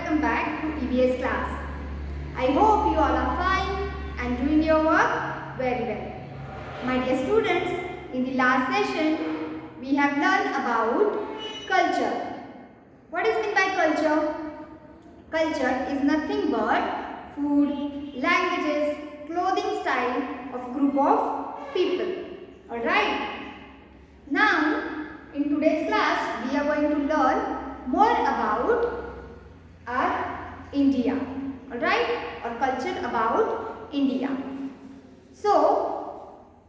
welcome back to EVS class. I hope you all are fine and doing your work very well. My dear students, in the last session, we have learned about culture. What is meant by culture? Culture is nothing but food, languages, clothing style of group of people. Alright. Now, in today's class, we are going to learn more about our India. Alright. Or culture about India. So,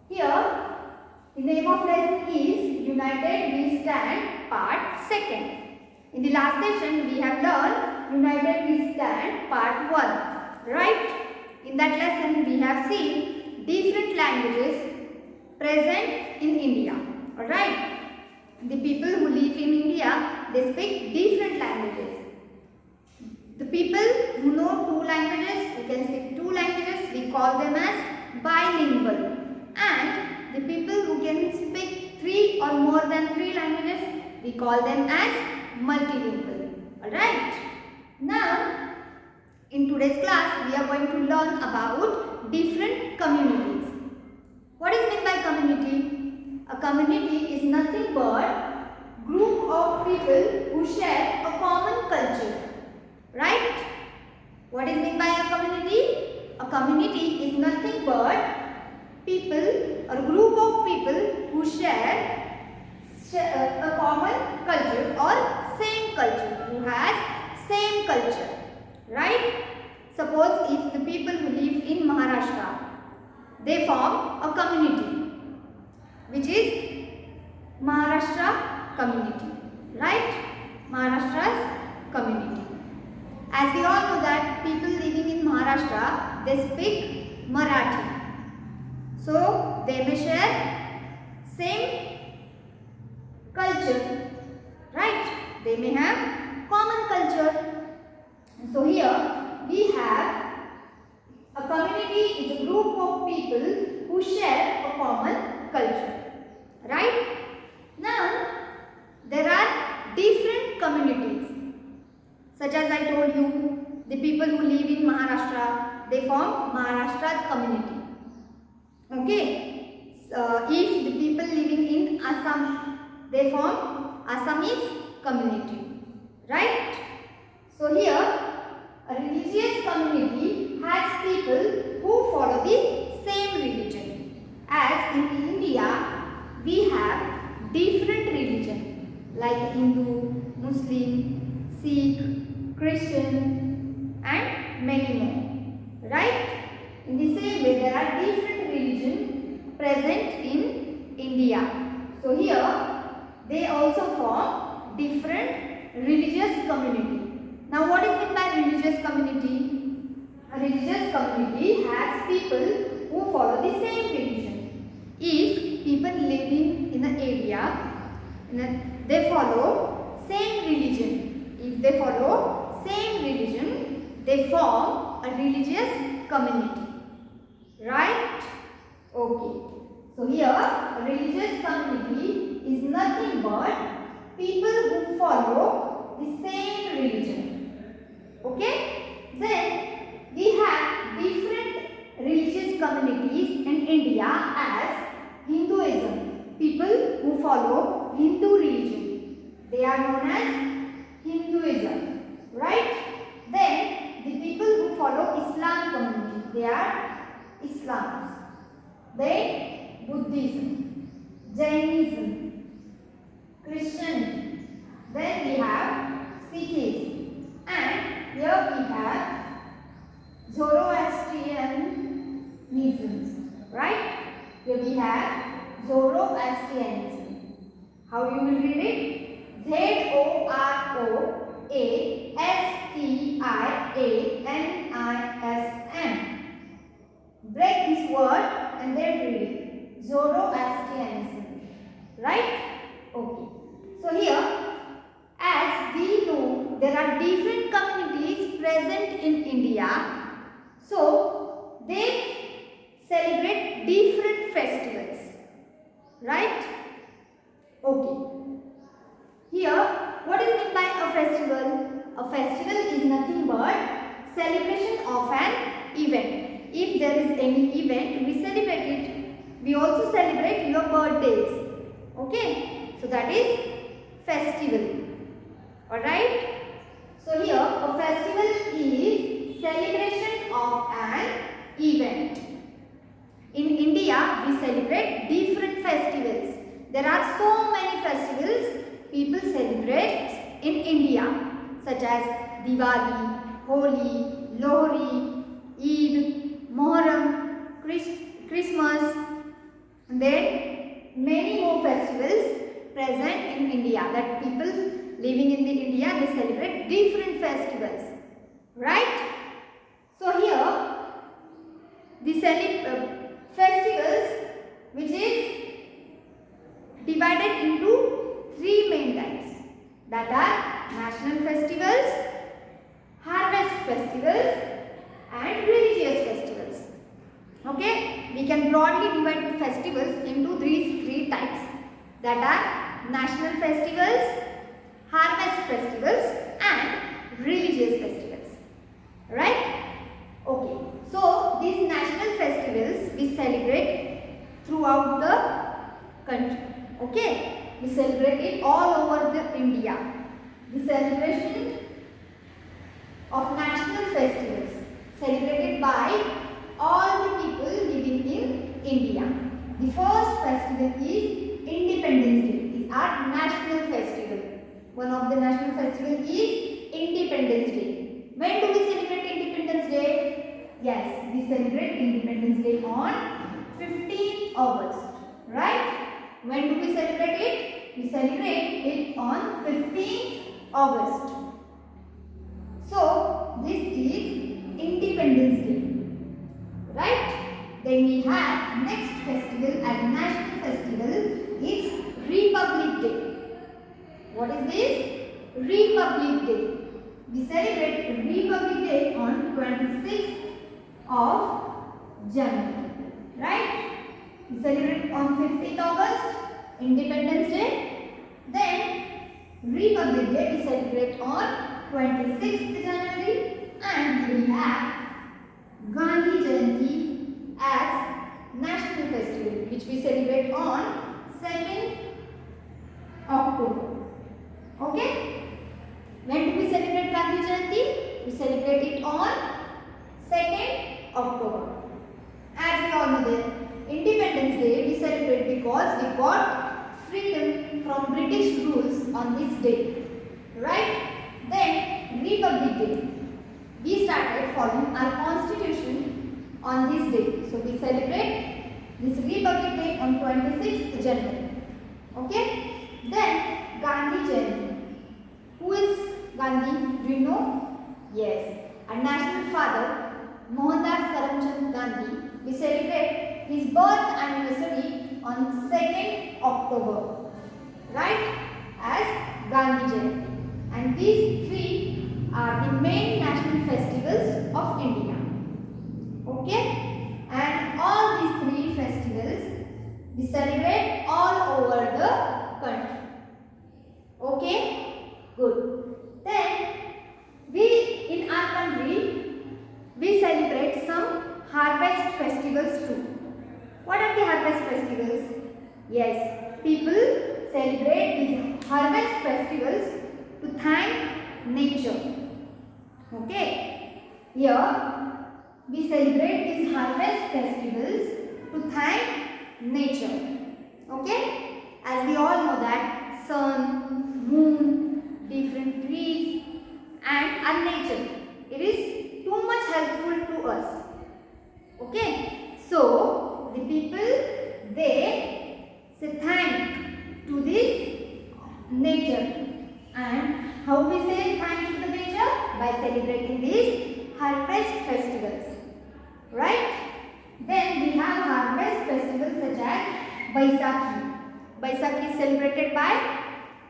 here the name of lesson is United We Stand Part 2nd. In the last session, we have learned United We Stand Part 1. Right? In that lesson, we have seen different languages present in India. Alright? The people who live in India, they speak different languages. The people who know two languages, who can speak two languages, we call them as bilingual. And the people who can speak three or more than three languages, we call them as multilingual. Alright. Now, in today's class, we are going to learn about different communities. What is meant by community? A community is nothing but group of people who share a common culture. Right? What is meant by a community? A community is nothing but people or group of people who share a common culture or same culture, who has same culture. Right? Suppose if the people who live in Maharashtra, they form a community, which is Maharashtra community. Right? Maharashtra's community. As we all know that people living in Maharashtra, they speak Marathi. So, they may share same culture. Right? They may have common culture. So, here we have a community is a group of people who share a common culture. Right? Now, there are different communities. Such as I told you, the people who live in Maharashtra, they form Maharashtra's community. Okay. If the people living in Assam, they form Assamese community. Right? So here, a religious community has people who follow the same religion. As in India, we have different religion like Hindu, Muslim, Sikh, Christian and many more. Right? In the same way, there are different religions present in India. So here, they also form different religious community. Now, what is meant by religious community? A religious community has people who follow the same religion. If people living in an area, they follow same religion. If they follow same religion, they form a religious community. Right? Okay. So here, a religious community is nothing but people who follow the same religion. Okay? Then we have different religious communities in India as Hinduism. People who follow Hindu religion. They are known as Hinduism. Right? Then the people who follow Islam community, they are Islamists. Then Buddhism, Jainism, Christianity. Then we have Sikhism. And here we have Zoroastrianism. Right? Here we have Zoroastrianism. How you will read it? Zoroastrianism. Break this word and then read it. Zoroastrianism. Right? Okay. So here, as we know, there are different communities present in India. So, they celebrate different festivals. Right? Okay. Here, what is meant by a festival? A festival is nothing but celebration of an event. If there is any event, we celebrate it. We also celebrate your birthdays. Okay, so that is festival. Alright. So here a festival is celebration of an event. In India, we celebrate different festivals. There are so many festivals people celebrate in India, such as Diwali, Holi, Lohri, Eid, Muharram, Christmas, and then many more festivals present in India that people living in the India, they celebrate different festivals, right? So here the festivals which is divided into three main types, that are national festivals, harvest festivals and religious festivals. Okay, we can broadly divide the festivals into these three types, that are national festivals, harvest festivals and religious festivals, right? Okay, so these national festivals we celebrate throughout the country. Okay, we celebrate it all over the India. The celebration of national festivals celebrated by all the people living in India. The first festival is Independence Day. It is our national festival. One of the national festivals is Independence Day. When do we celebrate Independence Day? Yes, we celebrate Independence Day on 15th August. Right? When do we celebrate it? We celebrate it on 15th August. So, this is Independence Day. Right? Then we have next festival as national festival is Republic Day. What is this? Republic Day. We celebrate Republic Day on 26th of January. Right? We celebrate on 15th August, Independence Day. Then Republic Day we celebrate on 26th January. And we have Gandhi Jayanti as national festival, which we celebrate on 2nd October. Okay? When do we celebrate Gandhi Jayanti? We celebrate it on 2nd October. As we all know that Independence Day we celebrate because we got freedom from British rules on this day. Right? Then Republic Day. We started following our constitution on this day. So we celebrate this Republic Day on 26th January. Okay? Then Gandhi Jayanti. Who is Gandhi? Do you know? Yes. Our national father, Mohandas Karamchand Gandhi. We celebrate his birth anniversary on 2nd October. Right? As Gandhi Jayanti. And these three are the main national festivals of India. Okay? And all these three festivals we celebrate all over the country. Okay? Good. Then in our country we celebrate some harvest festivals too. What are the harvest festivals? Yes, people celebrate these harvest festivals to thank nature. Okay? Here we celebrate these harvest festivals to thank nature. Okay? As we all know that sun, moon, different trees and our nature, it is too much helpful to us. Okay? So, the people, they say thank to this nature. And how we say thanks to the nature? By celebrating these harvest festivals. Right? Then we have harvest festivals such as Baisakhi. Baisakhi is celebrated by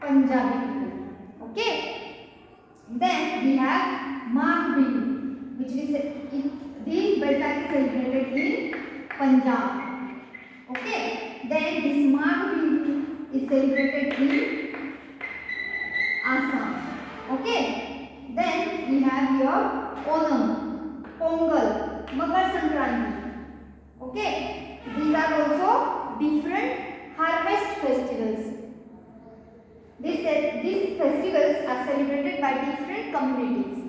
Punjabi people. Okay? Then we have Magh Bihu, which is these Baisakhi is celebrated in Punjab. Okay? Then this Magh Bihu is celebrated in Assam. Okay? Then we have here Onam, Pongal, Makar Sankranti. Okay, these are also different harvest festivals. These festivals are celebrated by different communities.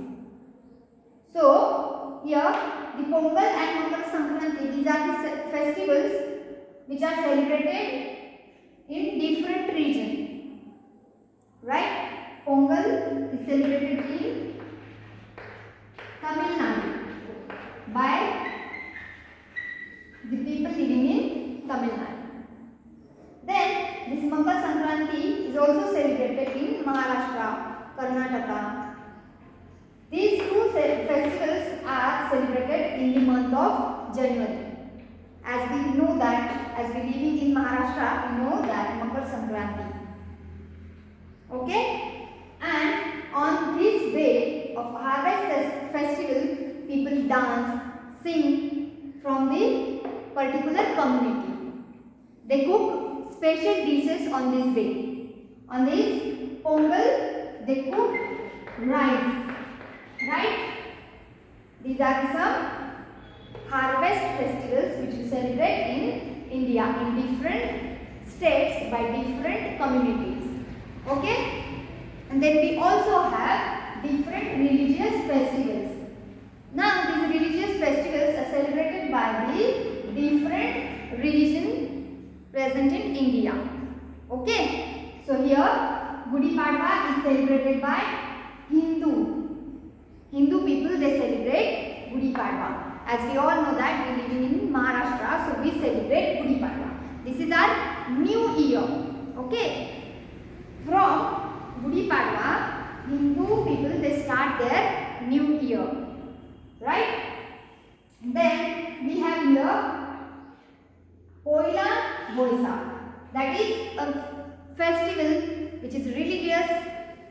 So here the Pongal and Makar Sankranti, these are the festivals which are celebrated in different regions. Right? Pongal is celebrated in Tamil Nadu by the people living in Tamil Nadu. Then this Makar Sankranti is also celebrated in Maharashtra, Karnataka. These two festivals are celebrated in the month of January. As we know that, as we living in Maharashtra, we know that Makar Sankranti. Okay? And on this day of harvest festival, people dance, sing from the particular community. They cook special dishes on this day. On this Pongal, they cook rice. Right? These are some harvest festivals which we celebrate in India in different states by different communities. Okay? And then we also have different religious festivals. Now these religious festivals are celebrated by the different religion present in India. Okay? So here Gudi Padwa is celebrated by Hindu people, they celebrate Gudi Padwa. As we all know that we living in Maharashtra, so we celebrate Gudi Padwa. This is our new year. Okay? From Gudi Padwa, Hindu people, they start their new year. Right? Then we have here Poila Boishakh. That is a festival which is religious,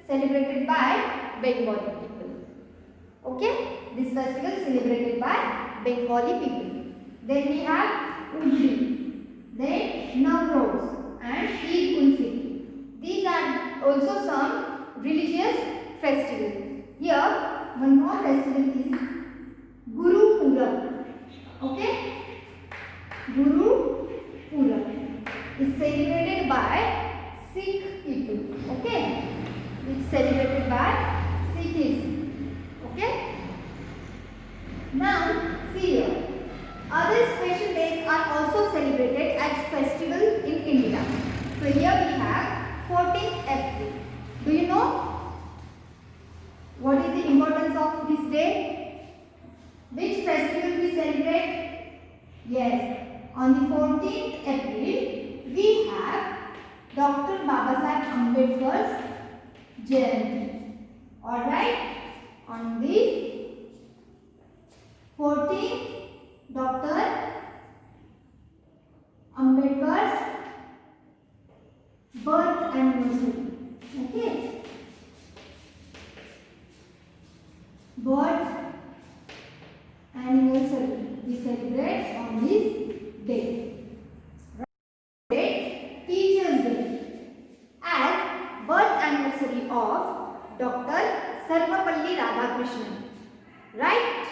celebrated by Bengali people. Okay, this festival is celebrated by Bengali people. Then we have Ujri, then Navroz and Eid-ul-Fitr. These are also some religious festivals. Here, one more festival is Guru Purab. Okay, Guru Purab is celebrated by Sikh people. Okay, it's celebrated by Sikhism. Okay. Now see here. Other special days are also celebrated as festival in India. So here we have 14th April. Do you know what is the importance of this day? Which festival we celebrate? Yes, on the 14th April we have Dr. Babasaheb Ambedkar's Jayanti. Alright? On the 14th, Dr. Ambedkar's birth anniversary. Okay? Birth anniversary we celebrate on this day. Right? Teachers' Day. As birth anniversary of Dr. Sarvapalli Radhakrishnan. Right?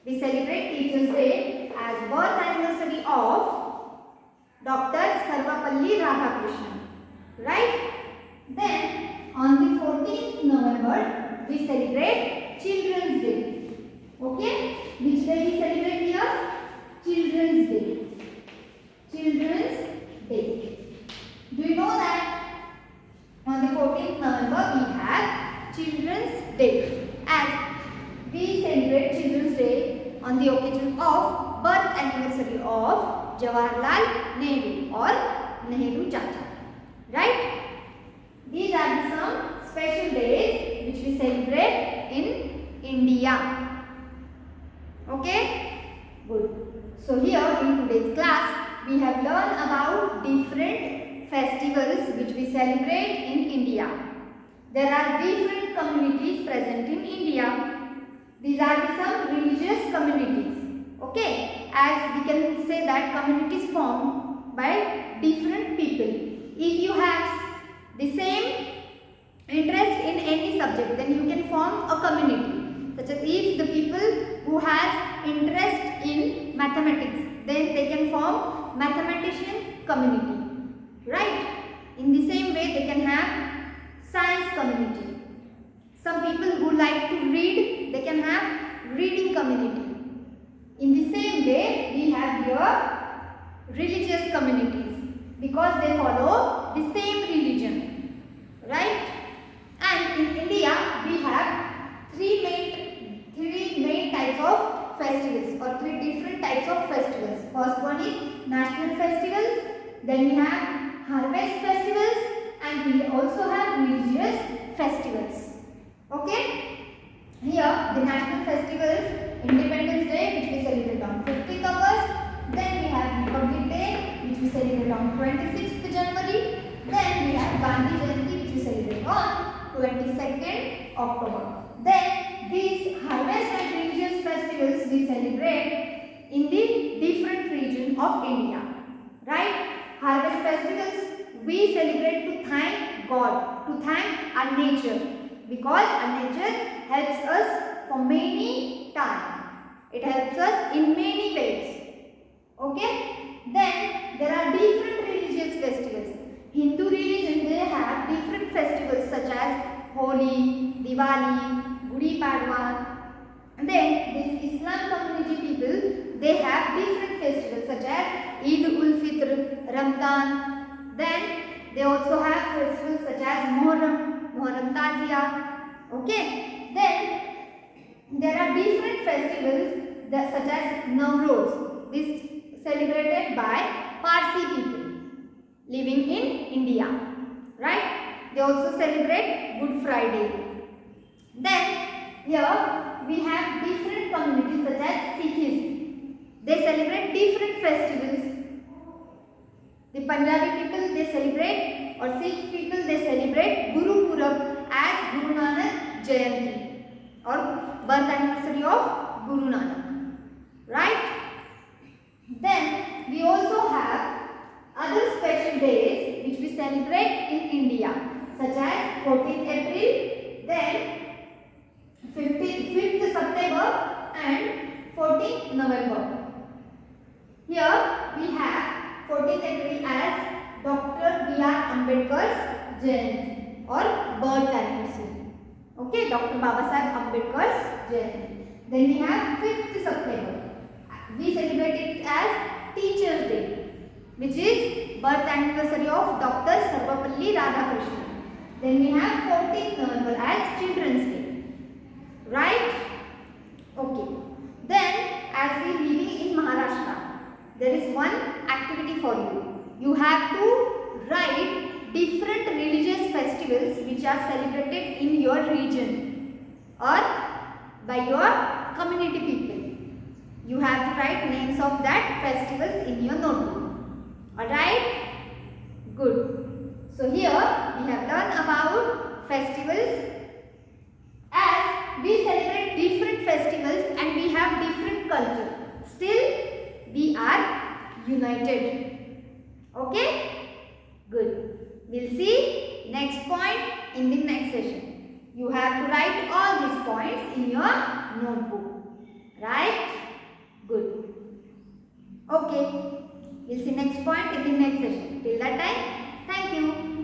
We celebrate Teachers' Day as birth anniversary of Dr. Sarvapalli Radhakrishnan. Right? Then on the 14th November we celebrate Children's Day. Okay? Which day we celebrate here? Children's Day. Children's Day. Do you know that on the 14th November we have Children's Day, as we celebrate Children's Day on the occasion of birth anniversary of Jawaharlal Nehru or Nehru Chacha. Right? These are some special days which we celebrate in India. Okay? Good. So here in today's class we have learned about different festivals which we celebrate in India. There are different communities present in India. These are some religious communities. Okay, as we can say that communities formed by different people. If you have the same interest in any subject, then you can form a community. Such as if the people who has interest in mathematics, then they can form mathematician community, right? In the same way, they can have science community. Some people who like to read, they can have reading community. In the same way, we have here religious communities because they follow the same religion, right? And in India, we have three main types of festivals, or three different types of festivals. First one is national festivals, then we have harvest festivals, and we also have religious festivals. Okay? Here the national festivals: Independence Day, which we celebrate on 15th August, then we have Republic Day, which we celebrate on 26th January, then we have Gandhi Jayanti, which we celebrate on 22nd October. Then these harvest and religious festivals we celebrate in the different region of India, right? Harvest festivals we celebrate to thank God, to thank our nature, because our nature helps us for many times. It helps us in many ways. Okay? Then there are different religious festivals. Hindu religion, they have different festivals such as Holi, Diwali, Gudi Padwa. And then this Islam community people, they have different festivals such as Eid ul Fitr, Ramadan. Then they also have festivals such as Muharram Tazia. Okay. Then there are different festivals such as Nowruz. This celebrated by Parsi people living in India, right? They also celebrate Good Friday. Then here we have different communities such as Sikhism. They celebrate different festivals. The Punjabi people, they celebrate, or Sikh people, they celebrate Guru Purab as Guru Nanak Jayanti, or birth anniversary of Guru Nanak, right? Then we also have other special days which we celebrate in India, such as 14th April, then 5th September and 14th November. Here we have 14th April as Dr. B.R. Ambedkar's Jayanti, or birth anniversary. Okay, Dr. Babasaheb Ambedkar's Jayanti. Then we have 5th September. We celebrate it as Teachers' Day, which is birth anniversary of Dr. Sarvapalli Radhakrishnan. Then we have 14th November as Children's Day, right? Okay. Then as we living in Maharashtra, there is one activity for you. You have to write different religious festivals which are celebrated in your region or by your community people. You have to write names of that festivals in your notebook. Alright? Good. So here we have learned about festivals. As we celebrate different festivals and we have different culture, still we are united. Okay? Good. We'll see next point in the next session. You have to write all these points in your notebook. Right? Good. Okay. We'll see next point in the next session. Till that time, thank you.